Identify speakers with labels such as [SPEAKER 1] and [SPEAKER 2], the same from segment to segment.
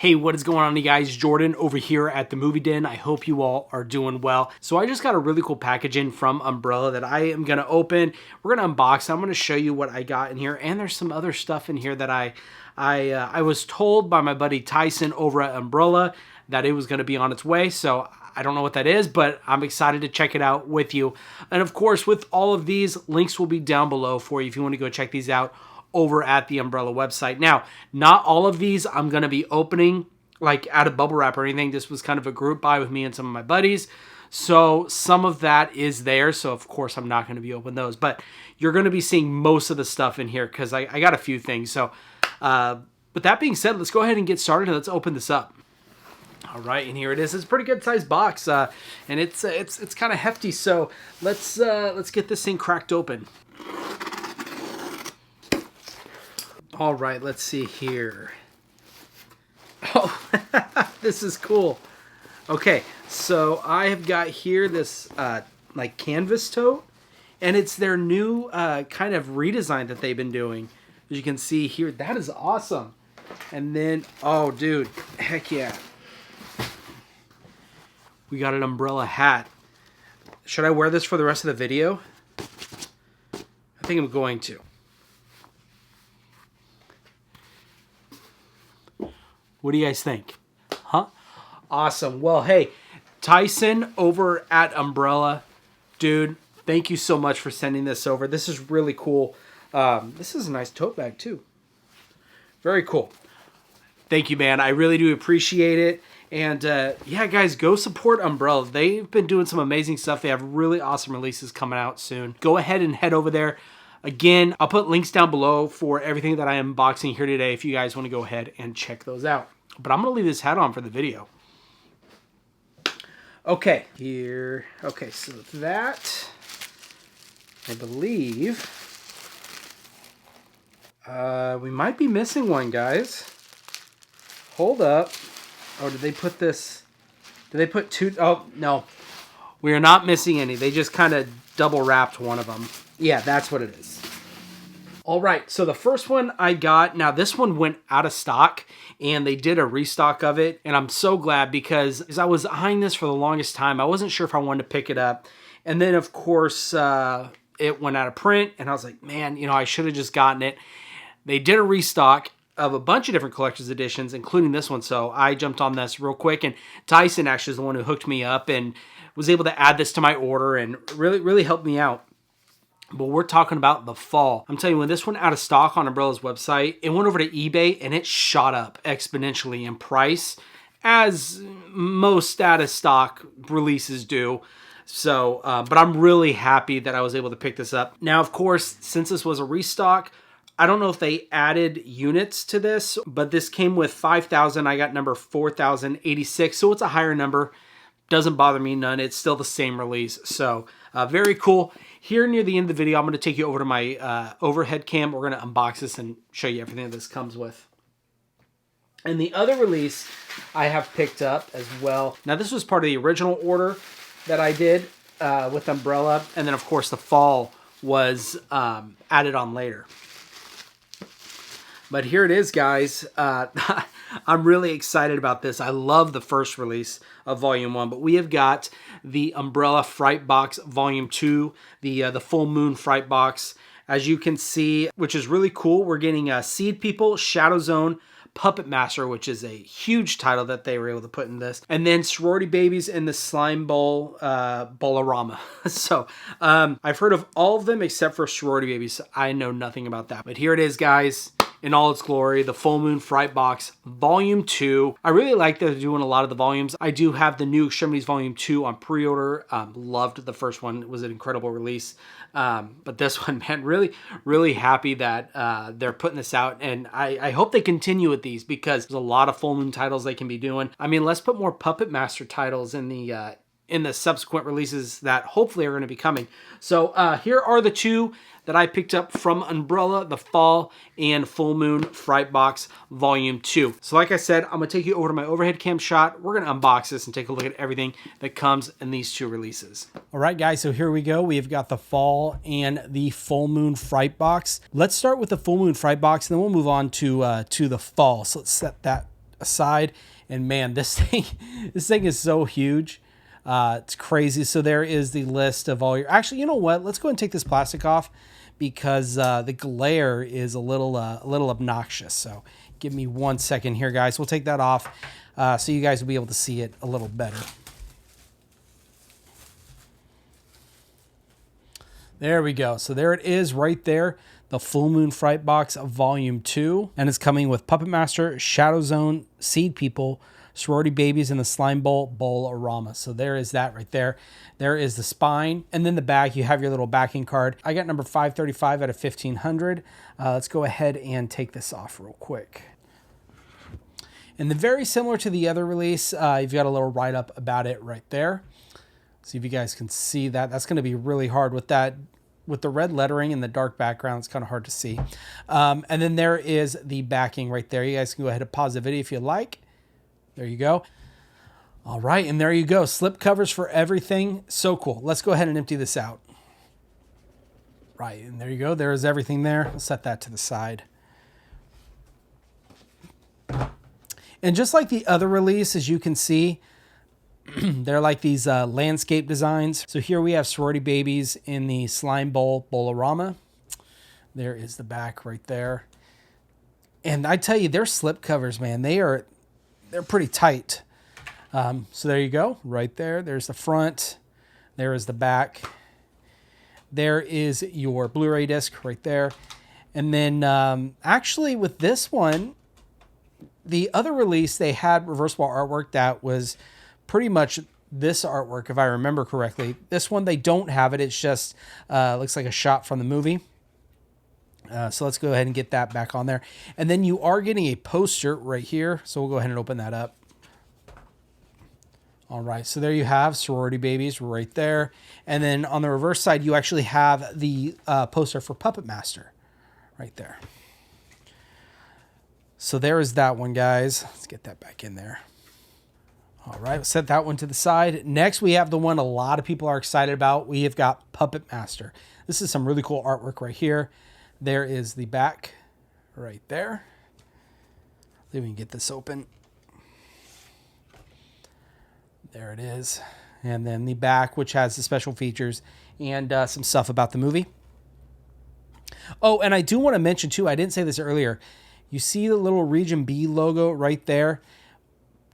[SPEAKER 1] Hey, what is going on, you guys? Jordan over here at the Movie Den. I hope you all are doing well. So I just got a really cool package in from Umbrella that I am going to open. We're going to unbox. I'm going to show you what I got in here. And there's some other stuff in here that I was told by my buddy Tyson over at Umbrella that it was going to be on its way. So I don't know what that is, but I'm excited to check it out with you. And of course, with all of these, links will be down below for you if you want to go check these out over at the Umbrella website. Now, not all of these I'm going to be opening like out of bubble wrap or anything. This was kind of a group buy with me and some of my buddies. So some of that is there. So of course I'm not going to be opening those, but you're going to be seeing most of the stuff in here because I got a few things. So, but that being said, let's go ahead and get started and let's open this up. All right, and here it is. It's a pretty good sized box, and it's kind of hefty. So let's get this thing cracked open. All right, let's see here. Oh, this is cool. Okay, so I have got here this like canvas tote, and it's their new kind of redesign that they've been doing. As you can see here, that is awesome. And then, oh, dude, heck yeah. We got an Umbrella hat. Should I wear this for the rest of the video? I think I'm going to. What do you guys think? Huh? Awesome. Well, hey, Tyson over at Umbrella, dude, thank you so much for sending this over. This is really cool. This is a nice tote bag too. Very cool. Thank you, man. I really do appreciate it. And yeah, guys, go support Umbrella. They've been doing some amazing stuff. They have really awesome releases coming out soon. Go ahead and head over there. Again, I'll put links down below for everything that I am unboxing here today if you guys want to go ahead and check those out. But I'm going to leave this hat on for the video. Okay, here. Okay, so that, I believe, we might be missing one, guys. Hold up. Oh, did they put this? Did they put two? Oh, no. We are not missing any. They just kind of double wrapped one of them. Yeah, that's what it is. All right, so the first one I got, now this one went out of stock, and they did a restock of it, and I'm so glad because as I was eyeing this for the longest time, I wasn't sure if I wanted to pick it up. And then, of course, it went out of print, and I was like, man, you know, I should have just gotten it. They did a restock of a bunch of different collector's editions, including this one. So I jumped on this real quick, and Tyson actually is the one who hooked me up and was able to add this to my order and really helped me out. But we're talking about the fall. I'm telling you, when this went out of stock on Umbrella's website, it went over to eBay and it shot up exponentially in price, as most out of stock releases do. So, but I'm really happy that I was able to pick this up. Now, of course, since this was a restock, I don't know if they added units to this, but this came with 5,000. I got number 4,086, so it's a higher number. Doesn't bother me none. It's still the same release. So very cool. Here near the end of the video, I'm going to take you over to my overhead cam. We're going to unbox this and show you everything that this comes with. And the other release I have picked up as well. Now this was part of the original order that I did with Umbrella. And then of course the fall was added on later. But here it is, guys. I'm really excited about this. I love the first release of Volume 1, but we have got the Umbrella Fright Box Volume 2, the full Moon Fright Box. As you can see, which is really cool, we're getting Seed People, Shadow Zone, Puppet Master, which is a huge title that they were able to put in this, and then Sorority Babies and the Slime Bowl Bolorama. So I've heard of all of them except for Sorority Babies. I know nothing about that, but here it is, guys. In all its glory, the Full Moon Fright Box Volume 2. I really like that they're doing a lot of the volumes. I do have the New Extremities Volume 2 on pre-order. Loved the first one. It was an incredible release. But this one, man, really happy that they're putting this out. And I hope they continue with these because there's a lot of Full Moon titles they can be doing. I mean, let's put more Puppet Master titles in the subsequent releases that hopefully are going to be coming. So here are the two that I picked up from Umbrella, the Fall and Full Moon Fright Box Volume 2. So like I said, I'm going to take you over to my overhead cam shot. We're going to unbox this and take a look at everything that comes in these two releases. All right, guys, so here we go. We've got the Fall and the Full Moon Fright Box. Let's start with the Full Moon Fright Box, and then we'll move on to the Fall. So let's set that aside. And man, this thing is so huge. It's crazy. So there is the list of all your... Actually, you know what? Let's go ahead and take this plastic off because the glare is a little obnoxious. So give me 1 second here, guys. We'll take that off so you guys will be able to see it a little better. There we go. So there it is right there. The Full Moon Fright Box Volume 2. And it's coming with Puppet Master, Shadow Zone, Seed People, Sorority Babies, and the Slime Bowl Bowl-orama. So there is that right there. There is the spine. And then the back, you have your little backing card. I got number 535 out of 1500. Let's go ahead and take this off real quick. And then very similar to the other release, you've got a little write-up about it right there. See if you guys can see that. That's going to be really hard with that. With the red lettering and the dark background, it's kind of hard to see. And then there is the backing right there. You guys can go ahead and pause the video if you like. There you go. All right, and there you go. Slip covers for everything. So cool. Let's go ahead and empty this out. Right, and there you go. There is everything there. I'll set that to the side. And just like the other release, as you can see, they're like these landscape designs. So here we have Sorority Babies in the Slime Bowl Bowl-orama. There is the back right there. And I tell you, their slip covers, man, they're pretty tight. So there you go, right there. There's the front. There is the back. There is your Blu-ray disc right there. And then actually with this one, the other release, they had reversible artwork that was pretty much this artwork, if I remember correctly. This one, they don't have it. It's just looks like a shot from the movie. So let's go ahead and get that back on there. And then you are getting a poster right here. So we'll go ahead and open that up. All right, so there you have Sorority Babies right there. And then on the reverse side, you actually have the poster for Puppet Master right there. So there is that one, guys. Let's get that back in there. All right, we'll set that one to the side. Next, we have the one a lot of people are excited about. We have got Puppet Master. This is some really cool artwork right here. There is the back right there. See if we can get this open. There it is. And then the back, which has the special features and some stuff about the movie. Oh, and I do want to mention, too, I didn't say this earlier. You see the little Region B logo right there?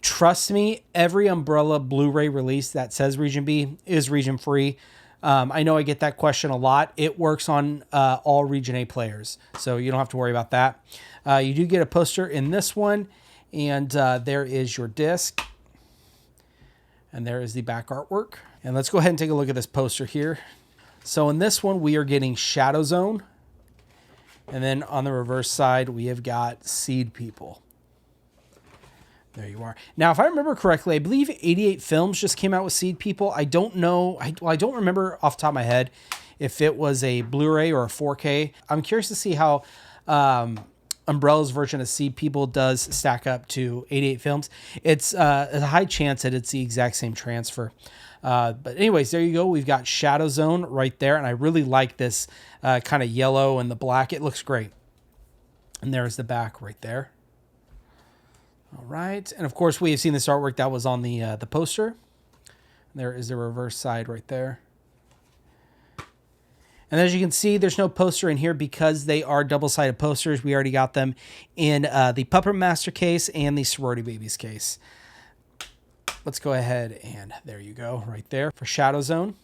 [SPEAKER 1] Trust me, every Umbrella Blu-ray release that says Region B is region free. I know I get that question a lot. It works on all Region A players, so you don't have to worry about that. You do get a poster in this one, and there is your disc. And there is the back artwork. And let's go ahead and take a look at this poster here. So in this one, we are getting Shadow Zone. And then on the reverse side, we have got Seed People. There you are. Now, if I remember correctly, I believe 88 Films just came out with Seed People. I don't know. I don't remember off the top of my head if it was a Blu-ray or a 4K. I'm curious to see how Umbrella's version of Seed People does stack up to 88 Films. It's a high chance that it's the exact same transfer. But anyways, there you go. We've got Shadow Zone right there. And I really like this kind of yellow and the black. It looks great. And there's the back right there. All right. And of course, we have seen this artwork that was on the poster. There is the reverse side right there. And as you can see, there's no poster in here because they are double-sided posters. We already got them in the Puppet Master case and the Sorority Babies case. Let's go ahead and there you go right there for Shadow Zone.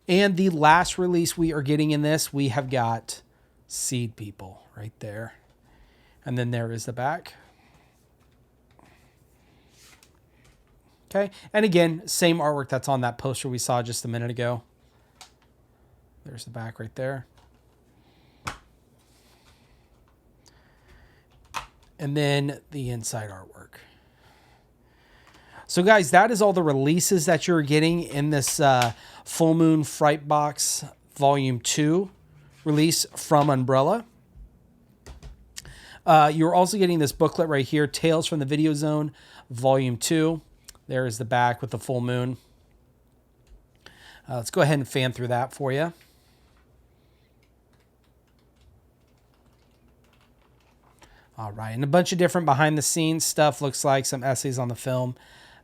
[SPEAKER 1] And the last release we are getting in this, we have got Seed People right there. And then there is the back. Okay. And again, same artwork that's on that poster we saw just a minute ago. There's the back right there. And then the inside artwork. So guys, that is all the releases that you're getting in this Full Moon Fright Box Volume 2 release from Umbrella. You're also getting this booklet right here, Tales from the Video Zone Volume 2. There is the back with the full moon. Let's go ahead and fan through that for you. All right, and a bunch of different behind-the-scenes stuff. Looks like some essays on the film.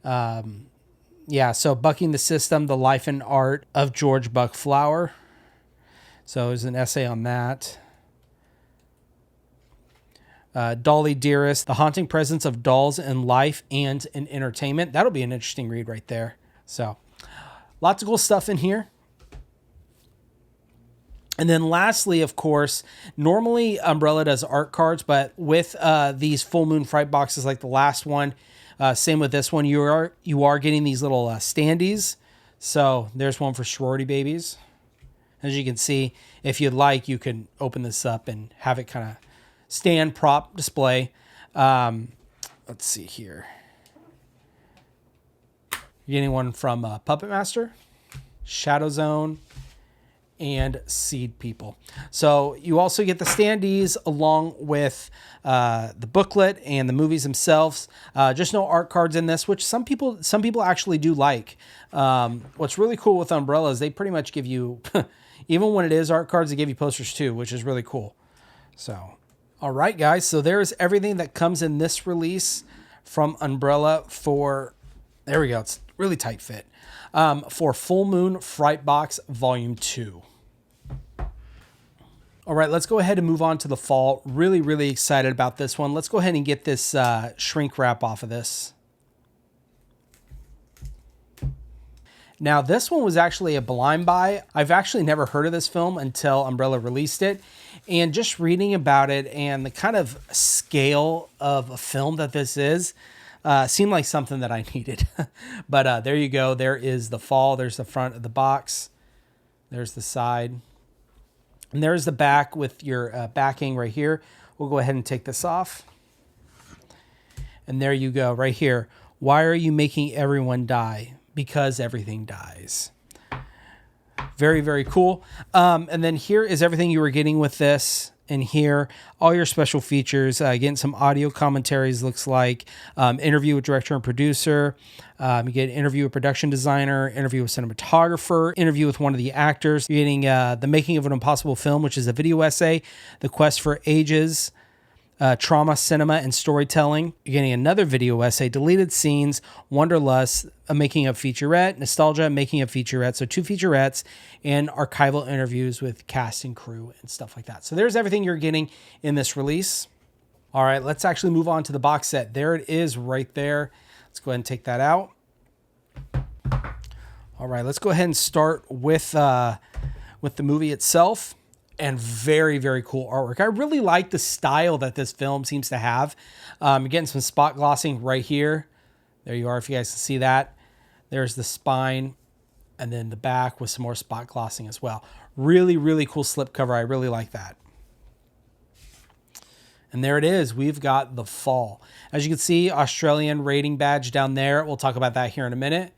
[SPEAKER 1] Yeah, so Bucking the System, the life and art of George Buck Flower. So there's an essay on that. Dolly Dearest, the haunting presence of dolls in life and in entertainment. That'll be an interesting read right there. So lots of cool stuff in here. And then lastly, of course, normally Umbrella does art cards, but with these full Moon Fright boxes like the last one, same with this one, you are getting these little standees. So there's one for sorority babies. As you can see, if you'd like, you can open this up and have it kind of stand prop display. Let's see here. You're getting one from Puppet Master, Shadow Zone, and Seed People. So you also get the standees along with the booklet and the movies themselves. Just no art cards in this, which some people actually do like. What's really cool with Umbrella is they pretty much give you, even when it is art cards, they give you posters too, which is really cool. So, all right, guys. So there's everything that comes in this release from Umbrella for, there we go. It's really tight fit. For Full Moon Fright Box Volume 2. All right, let's go ahead and move on to the fall. Really, really excited about this one. Let's go ahead and get this shrink wrap off of this. Now, this one was actually a blind buy. I've actually never heard of this film until Umbrella released it. And just reading about it and the kind of scale of a film that this is, seemed like something that I needed. But there you go. There is the fall. There's the front of the box. There's the side. And there's the back with your backing right here. We'll go ahead and take this off. And there you go, right here. Why are you making everyone die? Because everything dies. Very, very cool. And then here is everything you were getting with this. And here, all your special features, getting some audio commentaries, looks like, interview with director and producer, you get an interview with production designer, interview with cinematographer, interview with one of the actors. You're getting The Making of an Impossible Film, which is a video essay, The Quest for Ages, trauma, cinema, and storytelling. You're getting another video essay, deleted scenes, Wanderlust, a making of featurette, nostalgia, making of featurette. So 2 featurettes and archival interviews with cast and crew and stuff like that. So there's everything you're getting in this release. All right, let's actually move on to the box set. There it is right there. Let's go ahead and take that out. All right, let's go ahead and start with the movie itself. And very, very cool artwork. I really like the style that this film seems to have. You're getting some spot glossing right here. There you are, if you guys can see that. There's the spine, and then the back with some more spot glossing as well. Really, really cool slipcover. I really like that. And there it is. We've got the fall. As you can see, Australian rating badge down there. We'll talk about that here in a minute.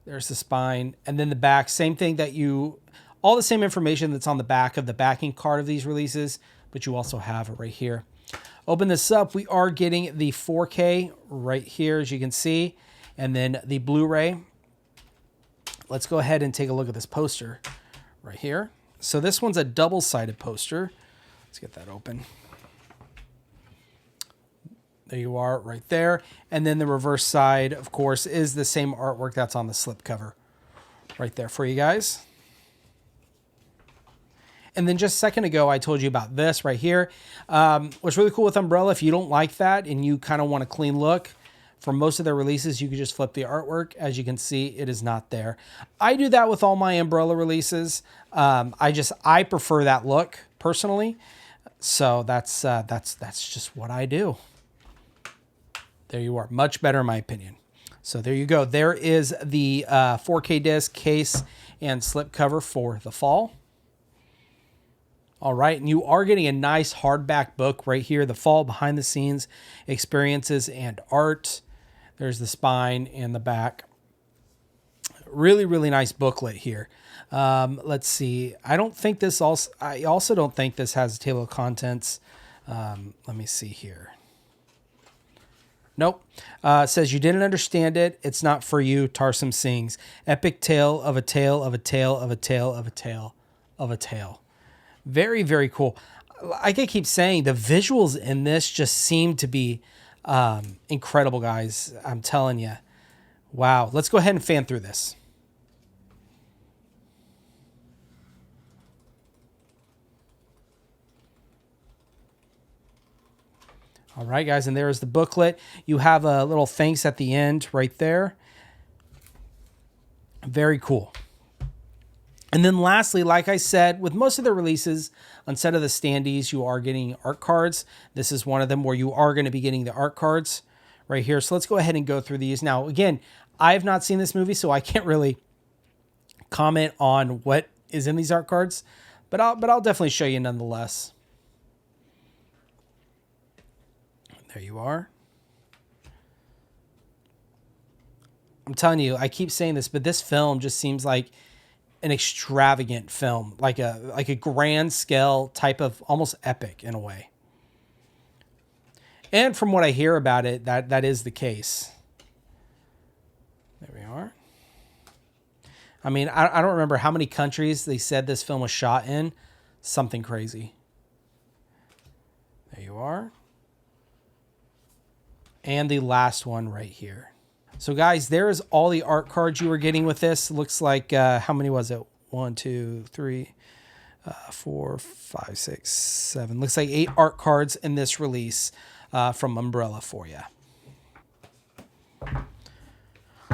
[SPEAKER 1] There's the spine. And then the back, same thing that all the same information that's on the back of the backing card of these releases, but you also have it right here. Open this up. We are getting the 4K right here, as you can see, and then the Blu-ray. Let's go ahead and take a look at this poster right here. So this one's a double-sided poster. Let's get that open. There you are right there. And then the reverse side, of course, is the same artwork that's on the slipcover right there for you guys. And then just a second ago, I told you about this right here. What's really cool with Umbrella, if you don't like that and you kind of want a clean look, for most of their releases, you can just flip the artwork. As you can see, it is not there. I do that with all my Umbrella releases. I prefer that look personally. So that's just what I do. There you are. Much better in my opinion. So there you go. There is the 4K disc, case, and slipcover for the fall. All right, and you are getting a nice hardback book right here, The Fall, Behind the Scenes, Experiences, and Art. There's the spine and the back. Really, really nice booklet here. Let's see. I also don't think this has a table of contents. Let me see here. Nope. It says, you didn't understand it. It's not for you. Tarsum sings. Epic tale of a tale of a tale of a tale of a tale of a tale. Very, very cool. like I keep saying, the visuals in this just seem to be incredible, guys. I'm telling you. Wow. Let's go ahead and fan through this. All right, guys, and there's the booklet. You have a little thanks at the end right there. Very cool. And then lastly, like I said, with most of the releases, instead of the standees, you are getting art cards. This is one of them where you are going to be getting the art cards right here. So let's go ahead and go through these. Now, again, I have not seen this movie, so I can't really comment on what is in these art cards, but I'll definitely show you nonetheless. There you are. I'm telling you, I keep saying this, but this film just seems like an extravagant film, like a grand scale type of almost epic in a way. And from what I hear about it, that is the case. There we are. I mean, I don't remember how many countries they said this film was shot in. Something crazy. There you are. And the last one right here. So guys, there's all the art cards you were getting with this. Looks like, how many was it? 1, 2, 3, 4, 5, 6, 7. Looks like 8 art cards in this release from Umbrella for you.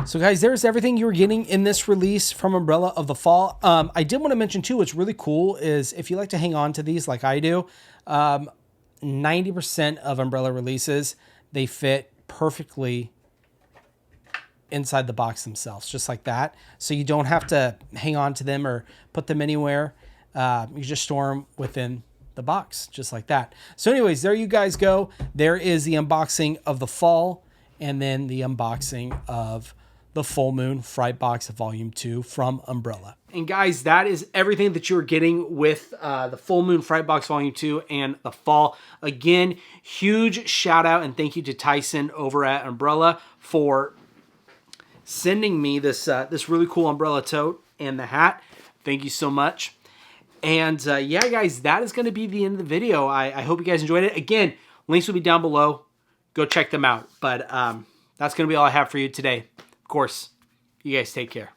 [SPEAKER 1] So guys, there's everything you were getting in this release from Umbrella of the Fall. I did want to mention too, what's really cool is if you like to hang on to these like I do, 90% of Umbrella releases, they fit perfectly inside the box themselves, just like that. So you don't have to hang on to them or put them anywhere. You just store them within the box, just like that. So anyways, there you guys go. There is the unboxing of the Fall, and then the unboxing of the Full Moon Fright Box Volume 2 from Umbrella. And guys, that is everything that you are getting with the Full Moon Fright Box Volume 2 and the Fall. Again, huge shout out and thank you to Tyson over at Umbrella for sending me this this really cool Umbrella tote and the hat. Thank you so much. And yeah, guys, that is going to be the end of the video. I hope you guys enjoyed it. Again, links will be down below. Go check them out. But that's going to be all I have for you today. Of course, you guys take care.